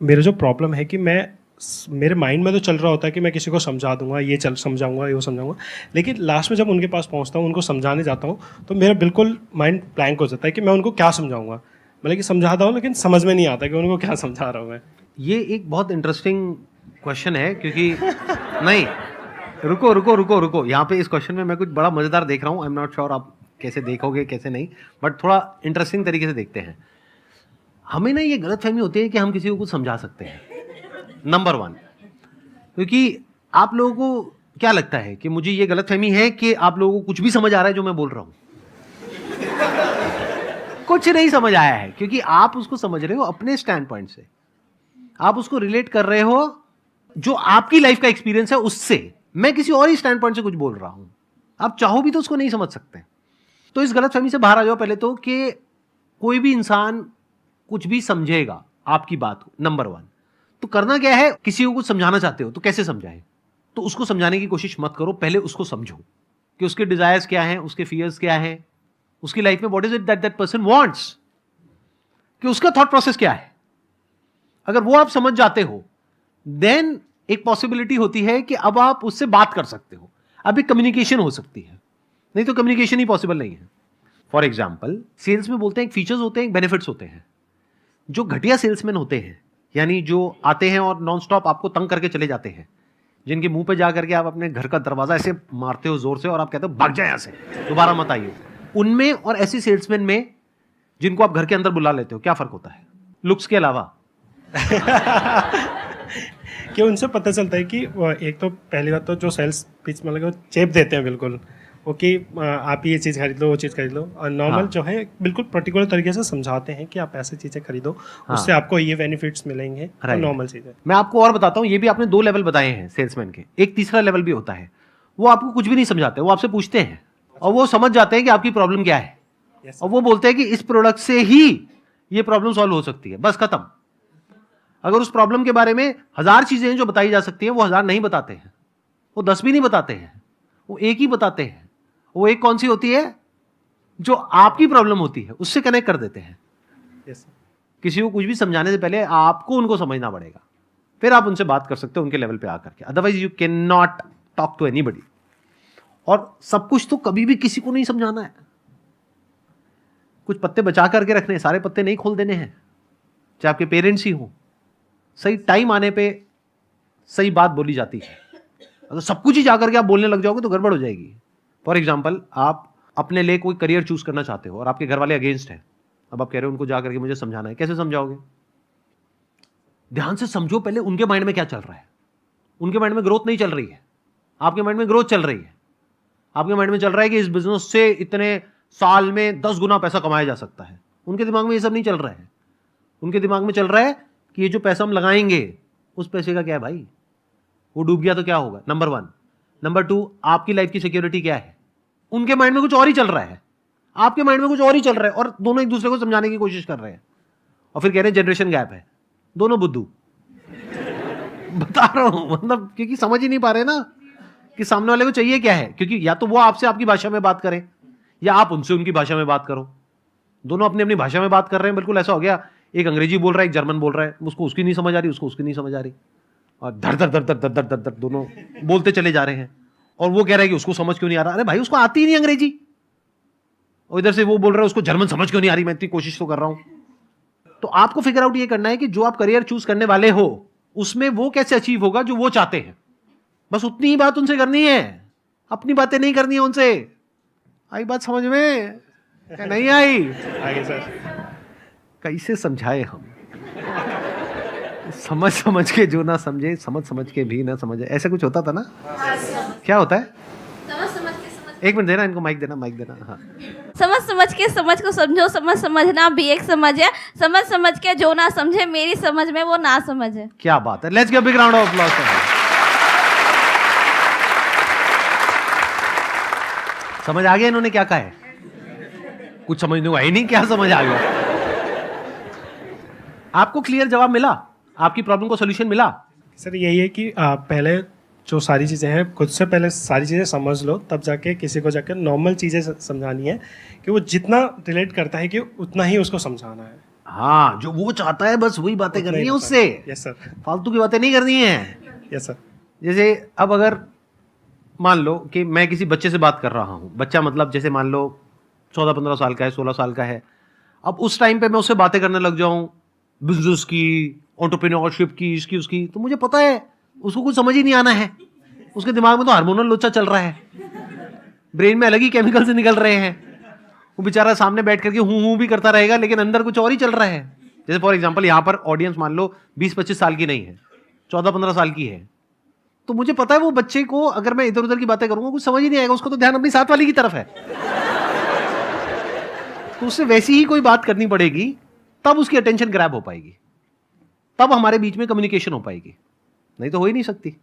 मेरा जो प्रॉब्लम है कि मेरे माइंड में तो चल रहा होता है कि मैं किसी को समझा दूंगा, ये चल समझाऊंगा, ये वो समझाऊंगा, लेकिन लास्ट में जब उनके पास पहुंचता हूँ, उनको समझाने जाता हूँ, तो मेरा बिल्कुल माइंड ब्लैंक हो जाता है कि मैं उनको क्या समझाऊंगा। मतलब कि समझाता हूँ लेकिन समझ में नहीं आता कि उनको क्या समझा रहा हूँ मैं। ये एक बहुत इंटरेस्टिंग क्वेश्चन है, क्योंकि नहीं, रुको रुको रुको रुको, यहाँ पे इस क्वेश्चन में मैं कुछ बड़ा मजेदार देख रहा हूँ। आई एम नॉट श्योर आप कैसे देखोगे कैसे नहीं, बट थोड़ा इंटरेस्टिंग तरीके से देखते हैं। हमें ना ये गलतफहमी होती है कि हम किसी को कुछ समझा सकते हैं, नंबर वन। क्योंकि आप लोगों को क्या लगता है कि मुझे ये गलतफहमी है कि आप लोगों को कुछ भी समझ आ रहा है जो मैं बोल रहा हूं। कुछ नहीं समझ आया है, क्योंकि आप उसको समझ रहे हो अपने स्टैंड पॉइंट से, आप उसको रिलेट कर रहे हो जो आपकी लाइफ का एक्सपीरियंस है उससे। मैं किसी और ही स्टैंड पॉइंट से कुछ बोल रहा हूं, आप चाहो भी तो उसको नहीं समझ सकते। तो इस गलतफहमी से बाहर आ जाओ पहले तो, कि कोई भी इंसान कुछ भी समझेगा आपकी बात को, नंबर वन। तो करना क्या है, किसी को कुछ समझाना चाहते हो तो कैसे समझाएं? तो उसको समझाने की कोशिश मत करो, पहले उसको समझो कि उसके डिजायर्स क्या हैं, उसके फियर्स क्या हैं, उसकी लाइफ में what is it that person wants, कि उसका थॉट प्रोसेस क्या है। अगर वो आप समझ जाते हो, देन एक पॉसिबिलिटी होती है कि अब आप उससे बात कर सकते हो, अब एक कम्युनिकेशन हो सकती है। नहीं तो कम्युनिकेशन ही पॉसिबल नहीं है। फॉर एग्जाम्पल, सेल्स में बोलते हैं एक फीचर्स होते हैं, एक बेनिफिट्स होते हैं। जो घटिया सेल्समैन होते हैं, यानी जो आते हैं और नॉन स्टॉप आपको तंग करके चले जाते हैं, जिनके मुंह पे जा करके आप अपने घर का दरवाजा ऐसे मारते हो जोर से और आप कहते हो भाग जाए यहां से, दोबारा मत आइए, उनमें और ऐसे सेल्समैन में जिनको आप घर के अंदर बुला लेते हो, क्या फर्क होता है लुक्स के अलावा? कि उनसे पता चलता है कि एक तो पहली बात तो जो सेल्स पिच में लगे चेप देते हैं बिल्कुल, वो कि आप ये चीज़ खरीद लो, वो चीज़ खरीद लो। और नॉर्मल हाँ। जो है बिल्कुल पर्टिकुलर तरीके से समझाते हैं कि आप ऐसी चीज़ें खरीदो, हाँ। उससे आपको ये बेनिफिट्स मिलेंगे, और राइट। नॉर्मल चीज़ें। मैं आपको और बताता हूं, ये भी आपने 2 लेवल बताए हैं सेल्समैन के, एक तीसरा लेवल भी होता है। वो आपको कुछ भी नहीं समझाते, वो आपसे पूछते हैं और वो समझ जाते हैं कि आपकी प्रॉब्लम क्या है, Yes, और वो बोलते हैं कि इस प्रोडक्ट से ही ये प्रॉब्लम सॉल्व हो सकती है, बस खत्म। अगर उस प्रॉब्लम के बारे में 1000 चीजें हैं जो बताई जा सकती हैं, वो 1000 नहीं बताते हैं, वो 10 भी नहीं बताते हैं, वो एक ही बताते हैं। वो एक कौन सी होती है? जो आपकी प्रॉब्लम होती है उससे कनेक्ट कर देते हैं। yes, किसी को कुछ भी समझाने से पहले आपको उनको समझना पड़ेगा, फिर आप उनसे बात कर सकते हो उनके लेवल पे आकर के, otherwise you can not talk to anybody. और सब कुछ तो कभी भी किसी को नहीं समझाना है, कुछ पत्ते बचा करके रखने हैं, सारे पत्ते नहीं खोल देने हैं, चाहे आपके पेरेंट्स ही हो। सही टाइम आने पे सही बात बोली जाती है, अगर सब कुछ ही जाकर के आप बोलने लग जाओगे तो गड़बड़ हो जाएगी। फॉर एग्जाम्पल, आप अपने लिए कोई करियर चूज करना चाहते हो और आपके घर वाले अगेंस्ट हैं, अब आप कह रहे हो उनको जाकर के मुझे समझाना है, कैसे समझाओगे? ध्यान से समझो पहले उनके माइंड में क्या चल रहा है। उनके माइंड में ग्रोथ नहीं चल रही है, आपके माइंड में ग्रोथ चल रही है। आपके माइंड में चल रहा है कि इस बिजनेस से इतने साल में 10 गुना पैसा कमाया जा सकता है। उनके दिमाग में ये सब नहीं चल रहा है, उनके दिमाग में चल रहा है कि ये जो पैसा हम लगाएंगे उस पैसे का क्या है भाई, वो डूब गया तो क्या होगा, नंबर 1। नंबर 2, आपकी लाइफ की सिक्योरिटी क्या है। उनके माइंड में कुछ और ही चल रहा है, आपके माइंड में कुछ और ही चल रहा है, और दोनों एक दूसरे को समझाने की कोशिश कर रहे हैं और फिर कह रहे हैं जनरेशन गैप है। दोनों बुद्धू। बता रहा हूं, मतलब क्योंकि समझ ही नहीं पा रहे ना कि सामने वाले को चाहिए क्या है, क्योंकि या तो वो आपसे आपकी भाषा में बात करें या आप उनसे उनकी भाषा में बात करो। दोनों अपनी अपनी भाषा में बात कर रहे हैं, बिल्कुल ऐसा हो गया, एक अंग्रेजी बोल रहा है, एक जर्मन बोल रहा है, उसको उसकी नहीं समझ आ रही, उसको उसकी नहीं समझ आ रही, और धर धर धर धर धर धर धर धर दोनों बोलते चले जा रहे हैं। और वो कह रहा है कि उसको समझ क्यों नहीं आ रहा, अरे भाई उसको आती ही नहीं अंग्रेजी। और इधर से वो बोल रहा है उसको जर्मन समझ क्यों नहीं आ रही, मैं इतनी कोशिश तो कर रहा हूं। तो आपको फिगर आउट ये करना है कि जो आप करियर चूज करने वाले हो उसमें वो कैसे अचीव होगा जो वो चाहते हैं, बस उतनी ही बात उनसे करनी है, अपनी बातें नहीं करनी है उनसे। आई बात समझ में? नहीं आई? आगे सर। कैसे समझाए हम? समझ समझ के जो ना समझे, समझ समझ के भी ना समझे, ऐसा कुछ होता था ना? क्या होता है? एक मिनट देना इनको, माइक देना, माइक देना। हाँ, समझ समझ के समझ को समझो, समझ समझना भी एक समझ है, समझ समझ के जो ना समझे मेरी समझ में वो ना समझ है। क्या बात है, let's give a big round of applause. समझ आ गया इन्होंने क्या कहा है? कुछ समझने को है ही नहीं, क्या समझ आ गया? आपको क्लियर जवाब मिला, आपकी प्रॉब्लम को सॉल्यूशन मिला? सर यही है कि पहले जो सारी चीज़ें हैं खुद से पहले सारी चीज़ें समझ लो, तब जाके किसी को जाकर नॉर्मल चीज़ें समझानी है कि वो जितना रिलेट करता है कि उतना ही उसको समझाना है। हाँ, जो वो चाहता है बस वही बातें करनी है उससे, यस सर, फालतू की बातें नहीं करनी है। यस सर, जैसे अब अगर मान लो कि मैं किसी बच्चे से बात कर रहा हूँ, बच्चा मतलब जैसे मान लो 14-15 साल का है, 16 साल का है, अब उस टाइम पे मैं उससे बातें करने लग जाऊं बिजनेस की, एंटरप्रेन्योरशिप की, इसकी उसकी, तो मुझे पता है उसको कुछ समझ ही नहीं आना है। उसके दिमाग में तो हार्मोनल लोचा चल रहा है, ब्रेन में अलग ही केमिकल से निकल रहे हैं। वो बेचारा सामने बैठ करके हूं भी करता रहेगा, लेकिन अंदर कुछ और ही चल रहा है। जैसे फॉर एग्जाम्पल यहाँ पर ऑडियंस मान लो 20-25 साल की नहीं है, 14-15 साल की है, तो मुझे पता है वो बच्चे को अगर मैं इधर उधर की बातें करूंगा कुछ समझ ही नहीं आएगा, उसको तो ध्यान अपनी साथ वाली की तरफ है। तो उससे वैसी ही कोई बात करनी पड़ेगी, तब उसकी अटेंशन ग्रैब हो पाएगी, तब हमारे बीच में कम्युनिकेशन हो पाएगी, नहीं तो हो ही नहीं सकती।